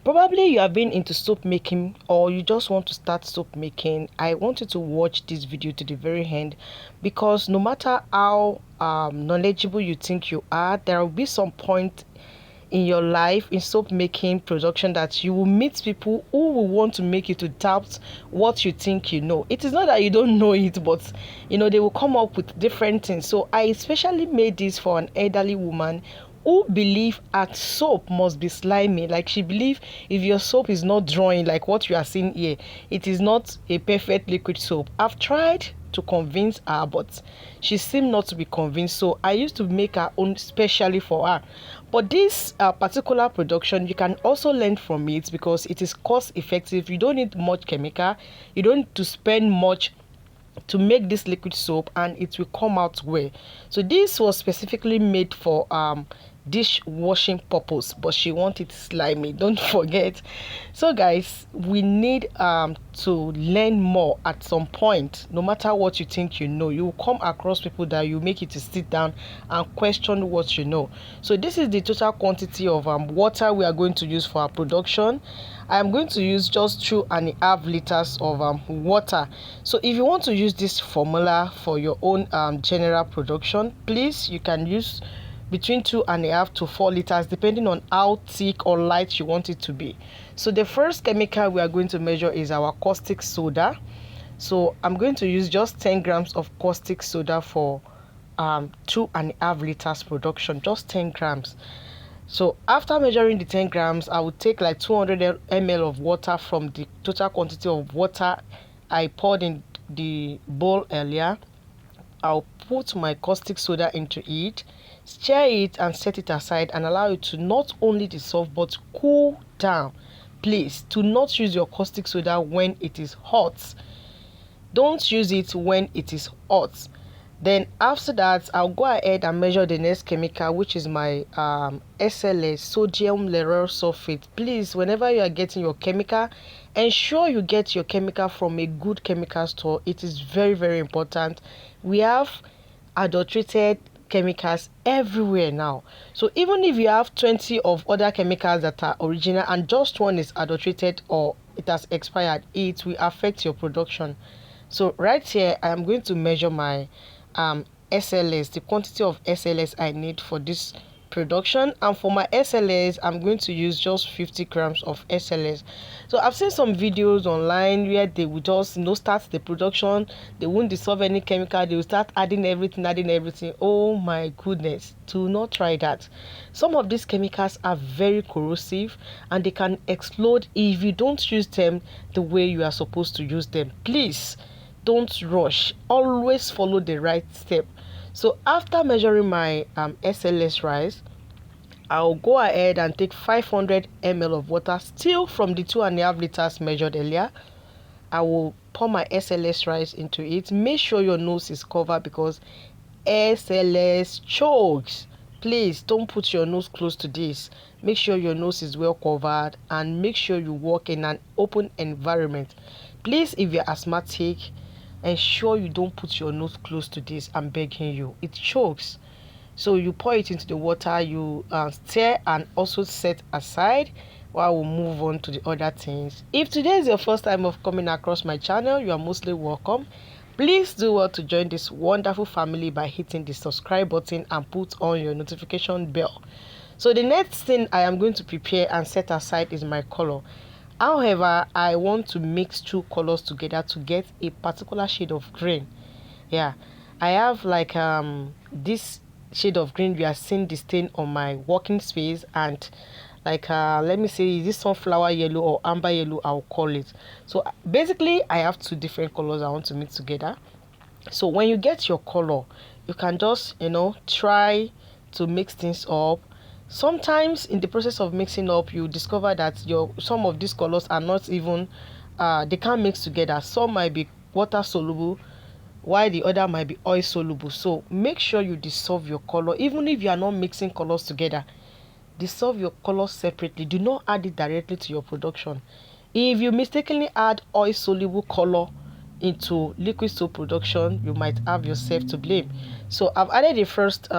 Probably you have been into soap making or you just want to start soap making. I want you to watch this video to the very end, because no matter how knowledgeable you think you are, there will be some point in your life in soap making production that you will meet people who will want to make you to doubt what you think you know. It is not that you don't know it, but they will come up with different things. So I especially made this for an elderly woman who believe at soap must be slimy. Like, she believe if your soap is not drawing like what you are seeing here, it is not a perfect liquid soap. I've tried to convince her, but she seemed not to be convinced, so I used to make her own specially for her. But this particular production, you can also learn from it because it is cost effective. You don't need much chemical, you don't need to spend much to make this liquid soap, and it will come out well. So this was specifically made for dishwashing purpose, but she wanted slimy, don't forget. So guys, we need to learn more at some point. No matter what you think you know, you will come across people that you make it to sit down and question what you know. So this is the total quantity of water we are going to use for our production. I am going to use just 2.5 liters of water. So if you want to use this formula for your own general production, please, you can use between 2.5 to 4 liters depending on how thick or light you want it to be. So the first chemical we are going to measure is our caustic soda. So I'm going to use just 10 grams of caustic soda for 2.5 liters production, just 10 grams. So after measuring the 10 grams, I would take like 200 ml of water from the total quantity of water I poured in the bowl earlier. I'll put my caustic soda into it, stir it and set it aside, and allow it to not only dissolve but cool down. Please do not use your caustic soda when it is hot. Don't use it when it is hot. Then after that, I'll go ahead and measure the next chemical, which is my SLS, sodium lauryl sulfate. Please, whenever you are getting your chemical, ensure you get your chemical from a good chemical store. It is very, very important. We have adulterated chemicals everywhere now. So even if you have 20 of other chemicals that are original and just one is adulterated or it has expired, it will affect your production. So right here, I am going to measure my SLS, the quantity of SLS I need for this production. And for my SLS, I'm going to use just 50 grams of SLS. So I've seen some videos online where they will just start the production, they won't dissolve any chemical, they will start adding everything. Oh my goodness, do not try that. Some of these chemicals are very corrosive and they can explode if you don't use them the way you are supposed to use them. Please don't rush, always follow the right step. So after measuring my SLS rice, I'll go ahead and take 500 ml of water, still from the 2.5 liters measured earlier. I will pour my SLS rice into it. Make sure your nose is covered because SLS chokes. Please don't put your nose close to this. Make sure your nose is well covered and make sure you work in an open environment. Please, if you're asthmatic, ensure you don't put your nose close to this. I'm begging you, it chokes. So you pour it into the water, you stir and also set aside while we move on to the other things. If today is your first time of coming across my channel, you are mostly welcome. Please do well to join this wonderful family by hitting the subscribe button and put on your notification bell. So the next thing I am going to prepare and set aside is my color. However, I want to mix two colors together to get a particular shade of green. Yeah, I have like this shade of green we are seeing the stain on my working space, and like let me say, is this sunflower yellow or amber yellow, I'll call it. So basically I have two different colors I want to mix together. So when you get your color, you can just try to mix things up. Sometimes in the process of mixing up, you discover that some of these colors are not even they can't mix together. Some might be water soluble while the other might be oil soluble. So make sure you dissolve your color. Even if you are not mixing colors together, dissolve your colors separately. Do not add it directly to your production. If you mistakenly add oil soluble color into liquid soap production, you might have yourself to blame. So I've added the first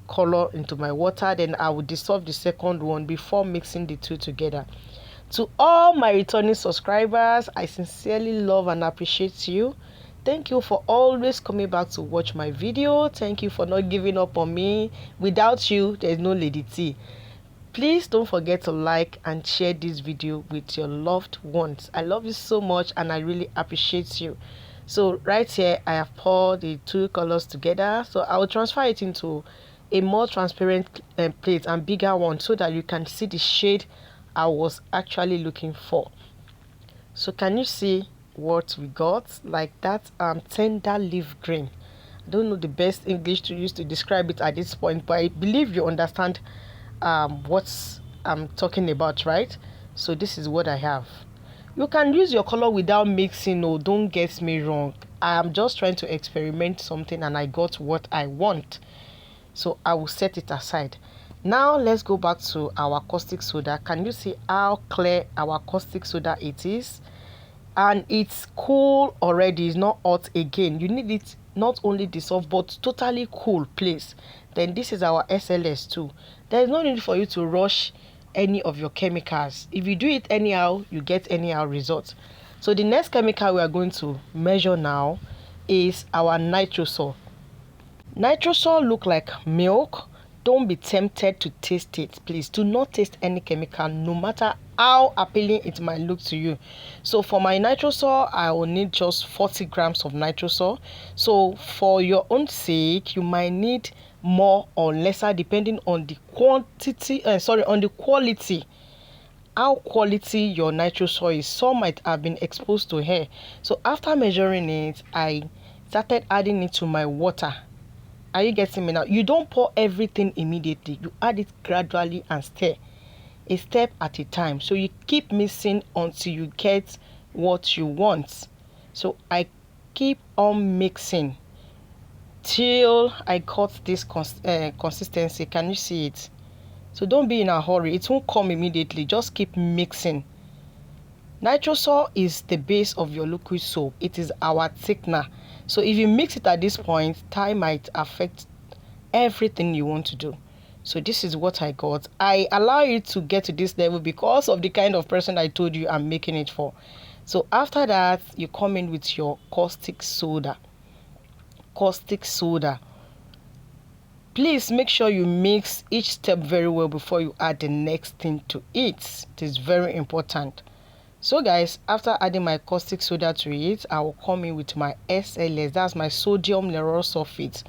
color into my water, then I will dissolve the second one before mixing the two together To all my returning subscribers, I sincerely love and appreciate you. Thank you for always coming back to watch my video. Thank you for not giving up on me. Without you, there's no Lady T. Please don't forget to like and share this video with your loved ones. I love you so much and I really appreciate you. So right here, I have poured the two colors together. So I will transfer it into a more transparent plate and bigger one so that you can see the shade I was actually looking for. So can you see what we got? Like that tender leaf green. I don't know the best English to use to describe it at this point, but I believe you understand what I'm talking about, right? So this is what I have. You can use your color without mixing. No, don't get me wrong. I am just trying to experiment something and I got what I want. So I will set it aside. Now let's go back to our caustic soda. Can you see how clear our caustic soda it is? And it's cool already. It's not hot again. You need it not only dissolve but totally cool, please. Then this is our SLS too. There is no need for you to rush any of your chemicals. If you do it anyhow, you get anyhow results. So the next chemical we are going to measure now is our nitrosol. Nitrosol look like milk. Don't be tempted to taste it. Please do not taste any chemical, no matter how appealing it might look to you. So for my nitrosol, I will need just 40 grams of nitrosol. So for your own sake, you might need more or lesser depending on the quantity. On the quality. How quality your nitrosol is. Some might have been exposed to air. So after measuring it, I started adding it to my water. Are you getting me now? You don't pour everything immediately. You add it gradually and stir, a step at a time. So you keep mixing until you get what you want. So I keep on mixing till I got this consistency. Can you see it? So don't be in a hurry. It won't come immediately. Just keep mixing. Nitrosol is the base of your liquid soap. It is our thickener. So if you mix it at this point, time might affect everything you want to do. So this is what I got. I allow it to get to this level because of the kind of person I told you I'm making it for. So after that, you come in with your caustic soda. Caustic soda. Please make sure you mix each step very well before you add the next thing to it. It is very important. So guys, after adding my caustic soda to it, I will come in with my SLS. That's my sodium lauryl sulfate,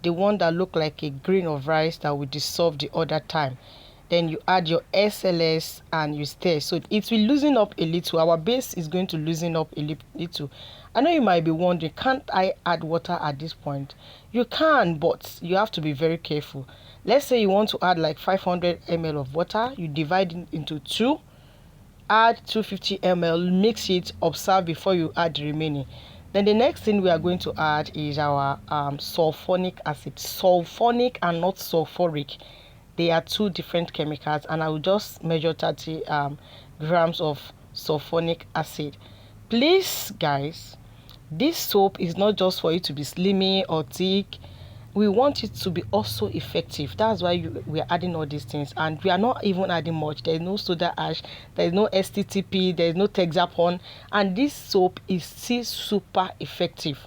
the one that look like a grain of rice that will dissolve the other time. Then you add your SLS and you stir. So it will loosen up a little. Our base is going to loosen up a little. I know you might be wondering, can't I add water at this point? You can, but you have to be very careful. Let's say you want to add like 500 ml of water. You divide it into two. Add 250 ml, mix it, observe before you add the remaining. Then the next thing we are going to add is our sulfonic acid. Sulfonic and not sulfuric. They are two different chemicals, and I will just measure 30 grams of sulfonic acid. Please guys, this soap is not just for you to be slimming or thick. We want it to be also effective. That's why we are adding all these things, and we are not even adding much. There is no soda ash, there is no STTP, there is no Texapon, and this soap is still super effective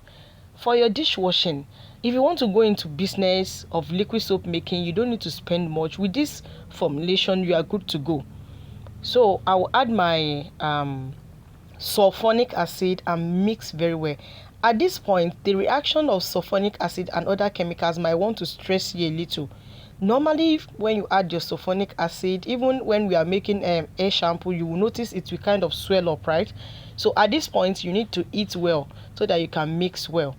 for your dishwashing. If you want to go into business of liquid soap making, you don't need to spend much. With this formulation, you are good to go. So I will add my sulfonic acid and mix very well. At this point, the reaction of sulfonic acid and other chemicals might want to stress you a little. Normally, when you add your sulfonic acid, even when we are making hair shampoo, you will notice it will kind of swell up, right? So at this point, you need to eat well so that you can mix well.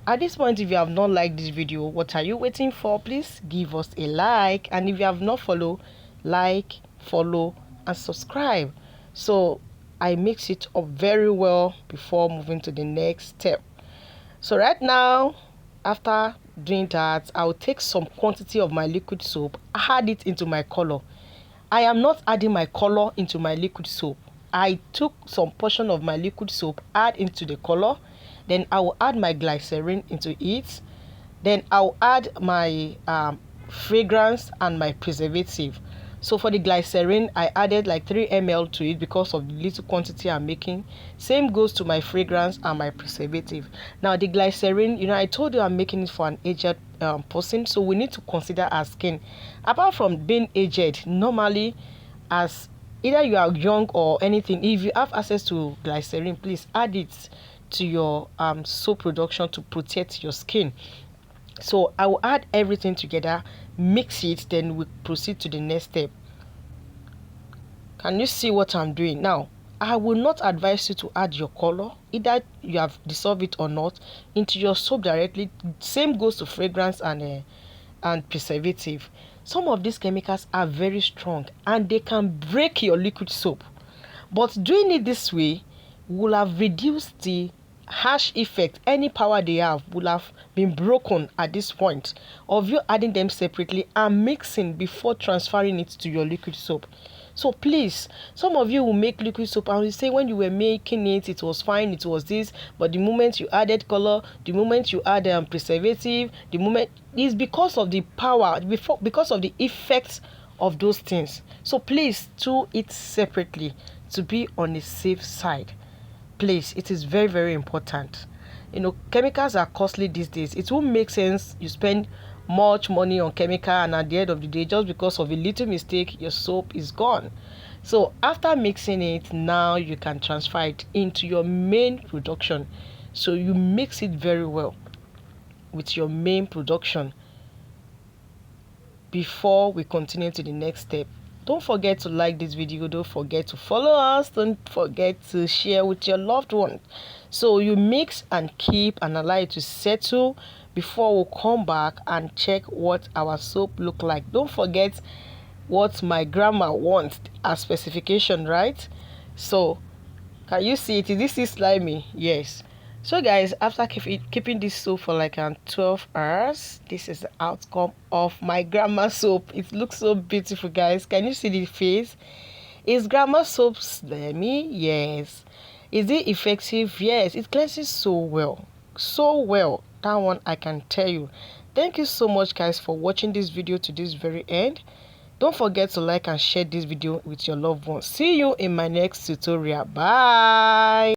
At this point, if you have not liked this video, what are you waiting for? Please give us a like, and if you have not followed, like, follow and subscribe. So I mix it up very well before moving to the next step. So right now, after doing that, I will take some quantity of my liquid soap, add it into my color. I am not adding my color into my liquid soap. I took some portion of my liquid soap, add into the color, then I will add my glycerin into it, then I will add my fragrance and my preservative. So for the glycerin, I added like 3 ml to it because of the little quantity I'm making. Same goes to my fragrance and my preservative. Now the glycerin, I told you I'm making it for an aged person, so we need to consider our skin. Apart from being aged, normally, as either you are young or anything, if you have access to glycerin, please add it to your soap production to protect your skin. So I will add everything together, mix it, then we proceed to the next step. Can you see what I'm doing now? I will not advise you to add your color, either you have dissolved it or not, into your soap directly. Same goes to fragrance and preservative. Some of these chemicals are very strong and they can break your liquid soap, but doing it this way will have reduced the harsh effect. Any power they have will have been broken at this point of you adding them separately and mixing before transferring it to your liquid soap. So please, some of you will make liquid soap and you say when you were making it, it was fine, it was this, but the moment you added color, the moment you add preservative, the moment is because of the power, because of the effects of those things. So please do it separately to be on the safe side. Please, it is very, very important. Chemicals are costly these days. It won't make sense you spend much money on chemical and at the end of the day, just because of a little mistake, your soap is gone. So after mixing it, now you can transfer it into your main production. So you mix it very well with your main production before we continue to the next step. Don't forget to like this video, don't forget to follow us, don't forget to share with your loved ones. So you mix and keep and allow it to settle before we come back and check what our soap look like. Don't forget what my grandma wants as specification, right? So can you see it? Is this slimy? Yes. So guys, after keeping this soap for like 12 hours, this is the outcome of my grandma soap. It looks so beautiful, guys. Can you see the face? Is grandma soap slimy? Yes. Is it effective? Yes. It cleanses so well. So well. That one I can tell you. Thank you so much, guys, for watching this video to this very end. Don't forget to like and share this video with your loved ones. See you in my next tutorial. Bye.